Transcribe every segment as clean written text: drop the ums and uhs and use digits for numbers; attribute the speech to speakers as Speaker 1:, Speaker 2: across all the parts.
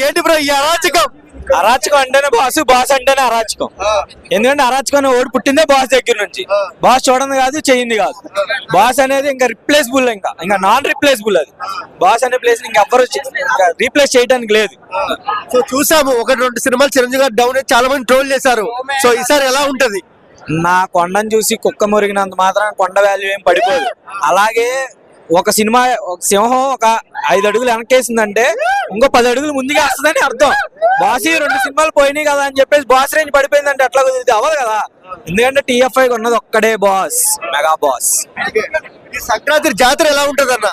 Speaker 1: ఏంటి బ్రో ఈ అరాచకం?
Speaker 2: అరాచకం అంటేనే బాస్, బాస్ అంటేనే అరాచకం. ఎందుకంటే అరాచకం ఓడి పుట్టిందే బాస్ దగ్గర నుంచి. బాస్ చూడండి కాదు, చెయ్యింది కాదు. బాస్ అనేది ఇంకా రిప్లేసబుల్, ఇంకా నాన్ రిప్లేసబుల్. అది బాస్ అనే ప్లేస్ ఇంకా ఎవ్వరు రీప్లేస్ చేయడానికి లేదు.
Speaker 1: సో చూసాము 1-2 సినిమాలు చిరంజీవి గారు డౌన్ అయితే చాలా మంది ట్రోల్ చేశారు. సో ఈసారి ఎలా ఉంటది?
Speaker 2: నా కొండను చూసి కుక్క మురిగినంత మాత్రం కొండ వాల్యూ ఏం పడిపోదు. అలాగే ఒక సినిమా, ఒక సింహం ఒక 5 అడుగులు వెనకేసిందంటే ఇంకో 10 అడుగులు ముందుగా వస్తుందని అర్థం. బాస్ 2 సినిమాలు పోయినాయి కదా అని చెప్పేసి బాస్ రేంజ్ పడిపోయిందంటే ఎట్లా కుదిరితే అవ్వదు కదా. ఎందుకంటే TFI ఉన్నది ఒక్కడే బాస్, మెగా బాస్.
Speaker 1: ఈ సంక్రాంతి జాతర ఎలా ఉంటది అన్న?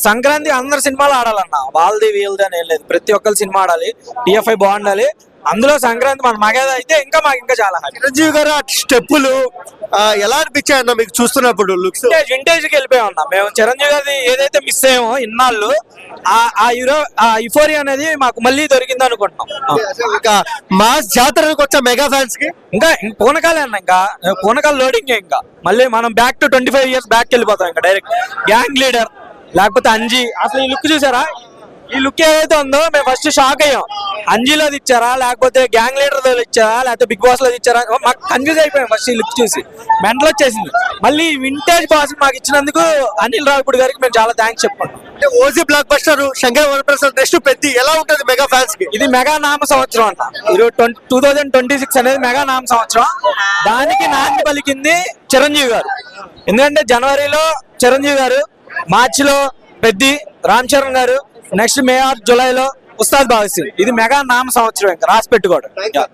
Speaker 2: సంక్రాంతి అందరు సినిమాలు ఆడాలన్న, వాళ్ళది వీళ్ళది అని ఏం లేదు. ప్రతి ఒక్కరు సినిమా ఆడాలి, TFI బాగుండాలి. అందులో సంక్రాంతి మన మగేద అయితే మాకు ఇంకా చాలా హ్యాపీ.
Speaker 1: చిరంజీవి గారు స్టెప్పులు ఎలా అనిపించాయన్న మీకు చూస్తున్నప్పుడు? లుక్స్
Speaker 2: వింటేజ్ కి వెళ్ళిపోయాం అన్న మేము. చిరంజీవి గారి ఏదైతే మిస్ అయ్యామో ఇన్నాళ్ళు, ఆ యుఫోరియా అనేది మాకు మళ్ళీ దొరికింది అనుకుంటున్నాం.
Speaker 1: ఇంకా మాస్ జాతరకు వచ్చా మెగా ఫ్యాన్స్ కి
Speaker 2: ఇంకా పూనకాలే అన్న, ఇంకా పూనకాలు లోడింగ్. ఇంకా మళ్ళీ మనం బ్యాక్ టు 25 years బ్యాక్ వెళ్ళిపోతాం. ఇంకా డైరెక్ట్ గ్యాంగ్ లీడర్ లేకపోతే అంజీ. అసలు ఈ లుక్ చూసారా? ఈ లుక్ ఏదైతే ఉందో మేము ఫస్ట్ షాక్ అయ్యాం. అంజీలోది ఇచ్చారా, లేకపోతే గ్యాంగ్ లీడర్ ఇచ్చారా, లేకపోతే బిగ్ బాస్ లో ఇచ్చారా, మాకు కన్ఫ్యూజ్ అయిపోయాం ఫస్ట్ ఈ లుక్ చూసి. మెంటల్ వచ్చేసింది. మళ్ళీ వింటేజ్ బాస్ మాకు ఇచ్చినందుకు అనిల్ రావిపూడి గారికి మేము చాలా థ్యాంక్స్ చెప్పుకుంటాం.
Speaker 1: OG block buster Shankar Varaprasad next పెద్ద ఎలా ఉంటది మెగా ఫ్యాన్స్ కి?
Speaker 2: ఇది మెగా నామ సంవత్సరం అంట. 2026 అనేది మెగా నామ సంవత్సరం. దానికి నాంది పలికింది చిరంజీవి గారు. ఎందుకంటే జనవరిలో చిరంజీవి గారు, మార్చిలో పెద్ది రామ్ చరణ్ గారు, నెక్స్ట్ మే ఆర్ జూలైలో ఉస్తాద్ భగత్ సింగ్. ఇది మెగా నామ సంవత్సరం, ఇంకా రాసి పెట్టుకోవడం.